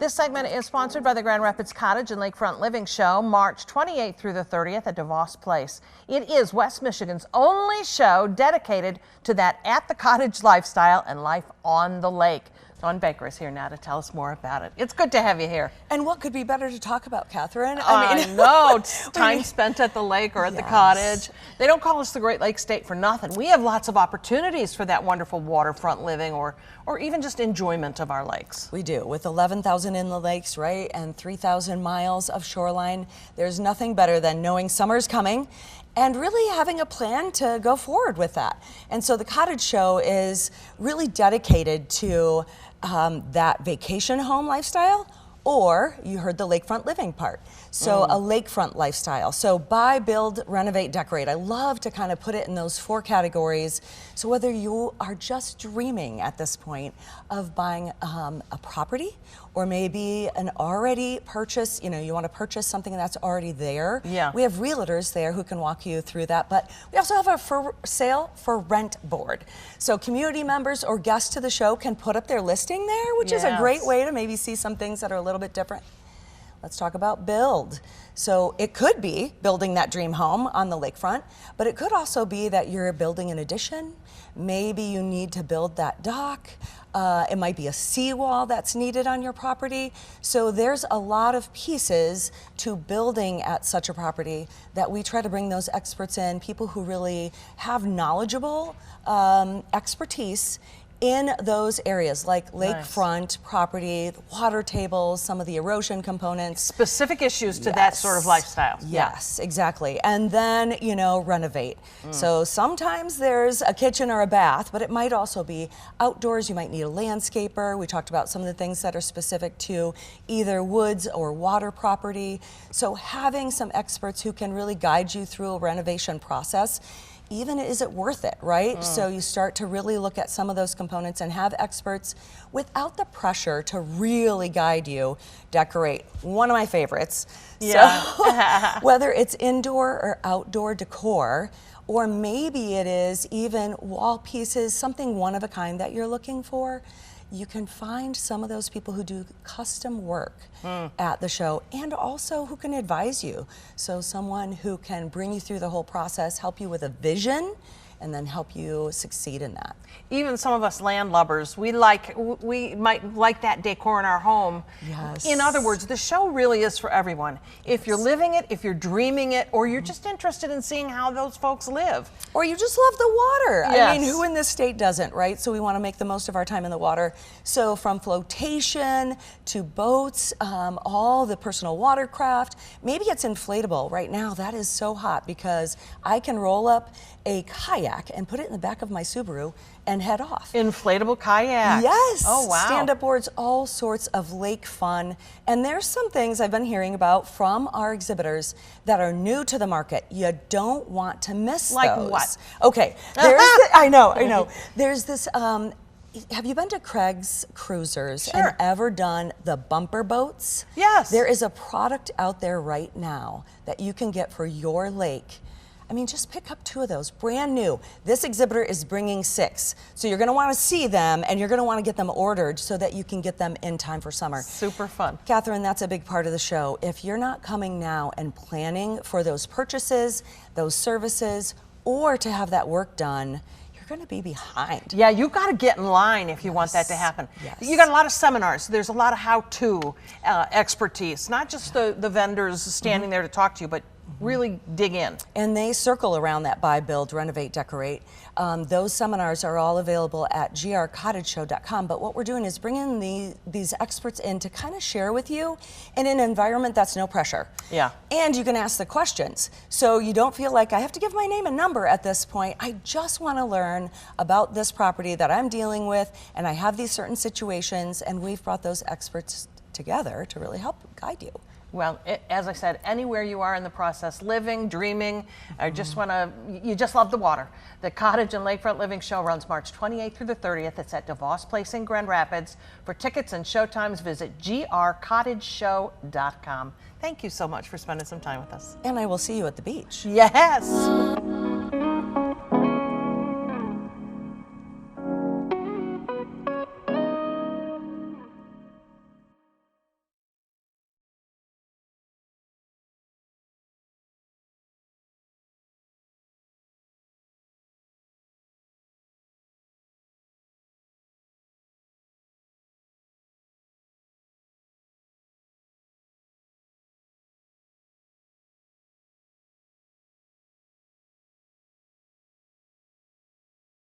This segment is sponsored by the Grand Rapids Cottage and Lakefront Living Show, March 28th through the 30th at DeVos Place. It is West Michigan's only show dedicated to that at the cottage lifestyle and life on the lake. Dawn Baker is here now to tell us more about it. It's good to have you here. And what could be better to talk about, Catherine? I know, time spent at the lake or at the cottage. They don't call us the Great Lakes State for nothing. We have lots of opportunities for that wonderful waterfront living or even just enjoyment of our lakes. We do. With 11,000 inland lakes, right, and 3,000 miles of shoreline, there's nothing better than knowing summer's coming and really having a plan to go forward with that. And so the Cottage Show is really dedicated to that vacation home lifestyle, or you heard the lakefront living part. So a lakefront lifestyle. So buy, build, renovate, decorate. I love to kind of put it in those 4 categories. So whether you are just dreaming at this point of buying a property, or maybe an already purchase, you want to purchase something that's already there. Yeah. We have realtors there who can walk you through that, but we also have a for sale for rent board. So community members or guests to the show can put up their listing there, which is a great way to maybe see some things that are a little bit different. Let's talk about build. So it could be building that dream home on the lakefront, but it could also be that you're building an addition. Maybe you need to build that dock. It might be a seawall that's needed on your property. So there's a lot of pieces to building at such a property that we try to bring those experts in, people who really have knowledgeable expertise in those areas, like lakefront property, the water tables, some of the erosion components. Specific issues to that sort of lifestyle. Yes, exactly. And then, renovate. So sometimes there's a kitchen or a bath, but it might also be outdoors. You might need a landscaper. We talked about some of the things that are specific to either woods or water property. So having some experts who can really guide you through a renovation process, even is it worth it, right? So you start to really look at some of those components and have experts without the pressure to really guide you. Decorate, one of my favorites. Yeah. So whether it's indoor or outdoor decor, or maybe it is even wall pieces, something one of a kind that you're looking for, you can find some of those people who do custom work at the show and also who can advise you. So someone who can bring you through the whole process, help you with a vision, and then help you succeed in that. Even some of us landlubbers, we might like that decor in our home. Yes. In other words, the show really is for everyone. If you're living it, if you're dreaming it, or you're just interested in seeing how those folks live. Or you just love the water. Yes. I mean, who in this state doesn't, right? So we want to make the most of our time in the water. So from flotation to boats, all the personal watercraft, maybe it's inflatable. Right now, that is so hot because I can roll up a kayak and put it in the back of my Subaru and head off. Inflatable kayaks. Yes. Oh, wow. Stand-up boards, all sorts of lake fun. And there's some things I've been hearing about from our exhibitors that are new to the market. You don't want to miss like those. What? Okay. There's I know. There's this, have you been to Craig's Cruisers and ever done the bumper boats? Yes. There is a product out there right now that you can get for your lake. I mean, just pick up 2 of those, brand new. This exhibitor is bringing 6. So you're gonna wanna see them and you're gonna wanna get them ordered so that you can get them in time for summer. Super fun. Catherine, that's a big part of the show. If you're not coming now and planning for those purchases, those services, or to have that work done, you're gonna be behind. Yeah, you gotta get in line if you want that to happen. Yes. You got a lot of seminars. There's a lot of how-to expertise, not just the vendors standing there to talk to you, but really dig in. And they circle around that buy, build, renovate, decorate. Those seminars are all available at grcottageshow.com. But what we're doing is bringing these experts in to kind of share with you in an environment that's no pressure. Yeah. And you can ask the questions. So you don't feel like I have to give my name and number at this point. I just want to learn about this property that I'm dealing with, and I have these certain situations, and we've brought those experts together to really help guide you. Well, as I said, anywhere you are in the process, living, dreaming, or you just love the water. The Cottage and Lakefront Living Show runs March 28th through the 30th. It's at DeVos Place in Grand Rapids. For tickets and showtimes, visit grcottageshow.com. Thank you so much for spending some time with us. And I will see you at the beach. Yes.